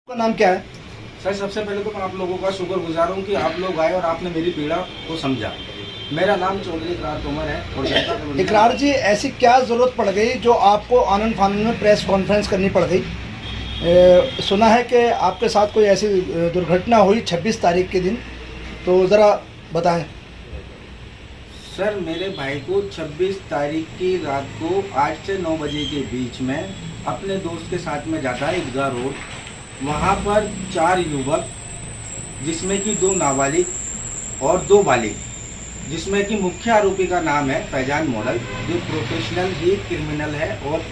का नाम क्या है? सर, सबसे पहले तो मैं आप लोगों का शुक्रगुजार हूँ कि आप लोग आए और आपने मेरी पीड़ा को समझा। मेरा नाम चौधरी इकरार तोमर है और जनता का इकरार जी, ऐसी क्या ज़रूरत पड़ गई जो आपको आनंद फानंद में प्रेस कॉन्फ्रेंस करनी पड़ गई? सुना है कि आपके साथ कोई ऐसी दुर्घटना हुई 26 तारीख के दिन, तो ज़रा बताएं। सर, मेरे भाई को 26 तारीख की रात को 8 से 9 बजे के बीच में अपने दोस्त के साथ में जाता है ईदगाह रोड। वहाँ पर 4 युवक, जिसमें कि 2 नाबालिग और 2 बालिग, जिसमें कि मुख्य आरोपी का नाम है फैजान मॉडल, जो प्रोफेशनल ही क्रिमिनल है और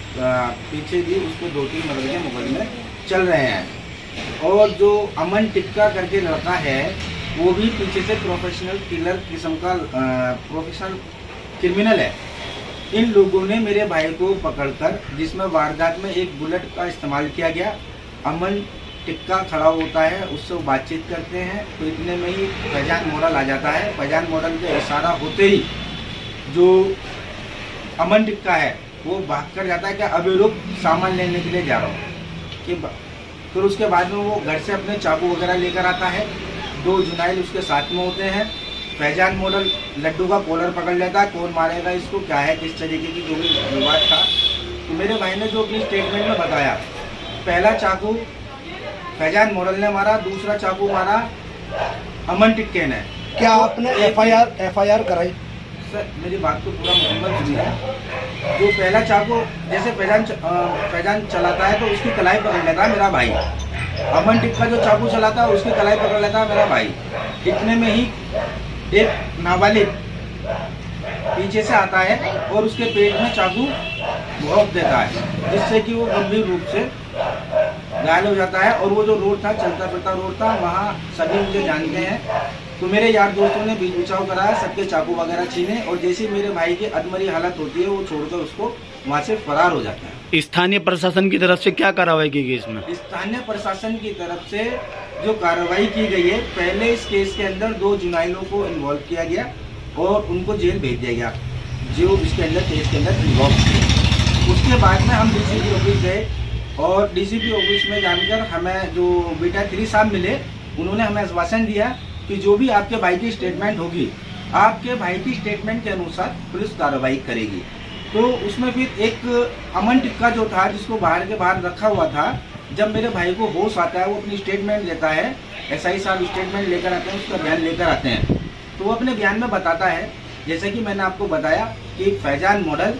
पीछे भी उसको 2-3 मर्डर के मुकदमे चल रहे हैं। और जो अमन टिक्का करके लड़का है, वो भी पीछे से प्रोफेशनल किलर किस्म का प्रोफेशनल क्रिमिनल है। इन लोगों ने मेरे भाई को पकड़कर, जिसमें वारदात में एक बुलेट का इस्तेमाल किया गया, अमन टिक्का खड़ा होता है, उससे वो बातचीत करते हैं, तो इतने में ही फैजान मॉडल आ जाता है। फैजान मॉडल के इशारा होते ही जो अमन टिक्का है वो भाग कर जाता है कि अभी रुक, सामान लेने के लिए जा रहा हूँ। कि फिर उसके बाद में वो घर से अपने चाकू वगैरह लेकर आता है। 2 जुनाइल उसके साथ में होते हैं। फैजान मॉडल लड्डू का कॉलर पकड़ लेता है, कौन मारेगा इसको, क्या है, किस तरीके की जो भी विवाद था। तो मेरे भाई ने जो अपनी स्टेटमेंट में बताया, पहला चाकू फैजान मॉडल ने मारा, दूसरा चाकू मारा अमन टिक्के ने। क्या आपने एफआईआर कराई? सर, मेरी बात को पूरा मुकम्मल सुनिए। जो पहला चाकू जैसे फैजान चलाता है तो उसकी कलाई पकड़ लेता है मेरा भाई। अमन टिक्का जो चाकू चलाता है उसकी कलाई पकड़ लेता है मेरा भाई। इतने में ही एक नाबालिग पीछे से आता है और उसके पेट में चाकू भोंक देता है, जिससे कि वो गंभीर रूप से घायल हो जाता है। और वो जो रोड था, चलता फिरता रोड था, वहाँ सभी मुझे जानते हैं। तो मेरे यार दोस्तों ने बीच बचाव कराया, सबके चाकू वगैरह छीने, और जैसे ही मेरे भाई की अधमरी हालत होती है, वो छोड़कर उसको वहाँ से फरार हो जाता है। स्थानीय प्रशासन की तरफ से क्या कार्रवाई की गई इसमें? स्थानीय प्रशासन की तरफ से जो कार्रवाई की गई है, पहले इस केस के अंदर 2 जुनाइलों को इन्वॉल्व किया गया और उनको जेल भेज दिया गया, जो इसके अंदर केस के अंदर इन्वॉल्व थे। उसके बाद में हम डीसीपी ऑफिस गए और डीसीपी ऑफिस में जानकर हमें जो बेटा 3 साहब मिले, उन्होंने हमें आश्वासन दिया कि जो भी आपके भाई की स्टेटमेंट होगी, आपके भाई की स्टेटमेंट के अनुसार पुलिस कार्रवाई करेगी। तो उसमें फिर एक अमन टिक्का जो था, जिसको बाहर के बाहर रखा हुआ था, जब मेरे भाई को होश आता है, वो अपनी स्टेटमेंट लेता है। एसआई साहब स्टेटमेंट लेकर आते हैं, उसका बयान लेकर आते हैं, तो वो अपने बयान में बताता है, जैसे कि मैंने आपको बताया कि फैजान मॉडल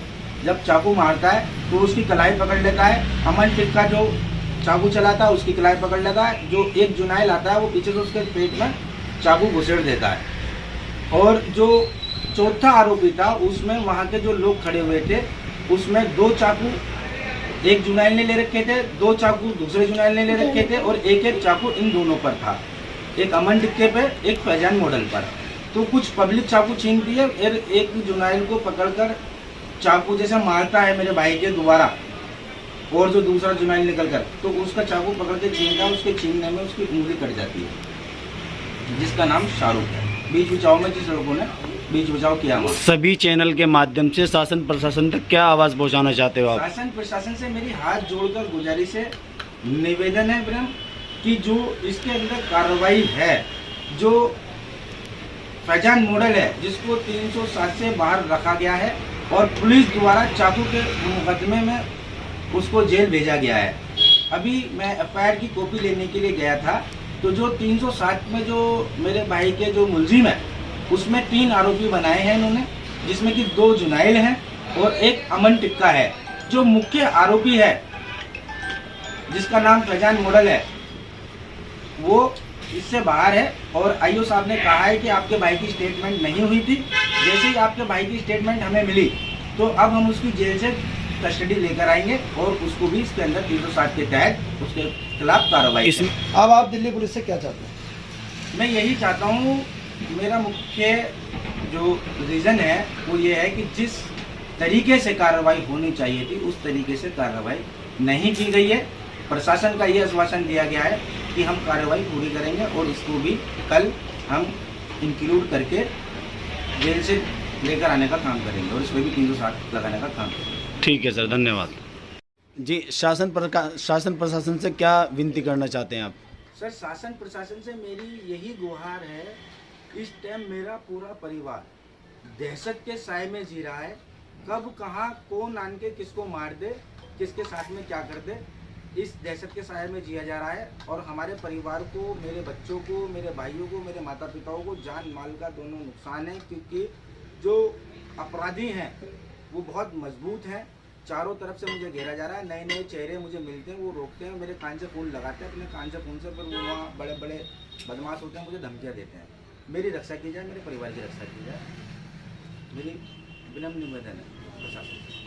जब चाकू मारता है तो उसकी कलाई पकड़ लेता है। अमन टिक्का जो चाकू चलाता है उसकी कलाई पकड़ लेता है। जो एक जुनाइल आता है वो पीछे से उसके पेट में चाकू घुसेड़ देता है। और जो चौथा आरोपी था, उसमें वहाँ के जो लोग खड़े हुए थे, उसमें 2 चाकू एक जुनाइल ने ले रखे थे, 2 चाकू दूसरे जुनाइल ने ले रखे थे, और एक चाकू इन दोनों पर था, एक अमन टिक्के पे, एक फैजान मॉडल पर। तो कुछ पब्लिक चाकू छीनती है, और एक जुनाइल को पकड़कर चाकू जैसे मारता है मेरे भाई के दोबारा, और जो दूसरा जुनाइल निकल कर, तो उसका चाकू पकड़ के छीनता है। उसके छीनने में उसकी उंगली कट जाती है, जिसका नाम शाहरुख है। बीच बचाव में जिस लोगों ने बीच बचाव किया, सभी चैनल के माध्यम से शासन प्रशासन तक क्या आवाज़ पहुंचाना चाहते हो आप? शासन प्रशासन से मेरी हाथ जोड़कर गुजारिश है, निवेदन है ब्रह्म, कि जो इसके अंदर कार्रवाई है, जो फैजान मॉडल है, जिसको 307 से बाहर रखा गया है और पुलिस द्वारा चाकू के मुकदमे में उसको जेल भेजा गया है। अभी मैं एफआईआर की कॉपी लेने के लिए गया था, तो जो 307 में जो मेरे भाई के जो मुलजिम है, उसमें 3 आरोपी बनाए हैं इन्होंने, जिसमें कि 2 जुनाइल हैं और एक अमन टिक्का है। जो मुख्य आरोपी है, जिसका नाम फैजान मॉडल है, वो इससे बाहर है। और आईओ साहब ने कहा है कि आपके भाई की स्टेटमेंट नहीं हुई थी, जैसे ही आपके भाई की स्टेटमेंट हमें मिली, तो अब हम उसकी जेल से कस्टडी लेकर आएंगे और उसको भी इसके अंदर 307 के तहत उसके खिलाफ कार्रवाई। अब आप दिल्ली पुलिस से क्या चाहते हैं? मैं यही चाहता हूँ, मेरा मुख्य जो रीज़न है वो ये है कि जिस तरीके से कार्रवाई होनी चाहिए थी, उस तरीके से कार्रवाई नहीं की गई है। प्रशासन का ये आश्वासन दिया गया है कि हम कार्रवाई पूरी करेंगे और इसको भी कल हम इंक्लूड करके जेल से लेकर आने का काम करेंगे और इसमें भी 307 लगाने का काम करेंगे। ठीक है सर, धन्यवाद। जी, शासन प्रशासन से क्या विनती करना चाहते हैं आप? सर, शासन प्रशासन से मेरी यही गुहार है, इस टाइम मेरा पूरा परिवार दहशत के साए में जी रहा है। कब कहाँ कौन आन के किसको मार दे, किसके साथ में क्या कर दे, इस दहशत के साए में जिया जा रहा है। और हमारे परिवार को, मेरे बच्चों को, मेरे भाइयों को, मेरे माता पिताओं को जान माल का दोनों नुकसान है, क्योंकि जो अपराधी हैं वो बहुत मजबूत हैं। चारों तरफ से मुझे घेरा जा रहा है, नए नए चेहरे मुझे मिलते हैं, वो रोकते हैं, मेरे कान से खून लगाते हैं, अपने कान से खून से, पर वो वहाँ बड़े बड़े बदमाश होते हैं, मुझे धमकियाँ देते हैं। मेरी रक्षा की जाए, मेरे परिवार की रक्षा की जाए, मेरी विनम्र निवेदन है प्रशासन से।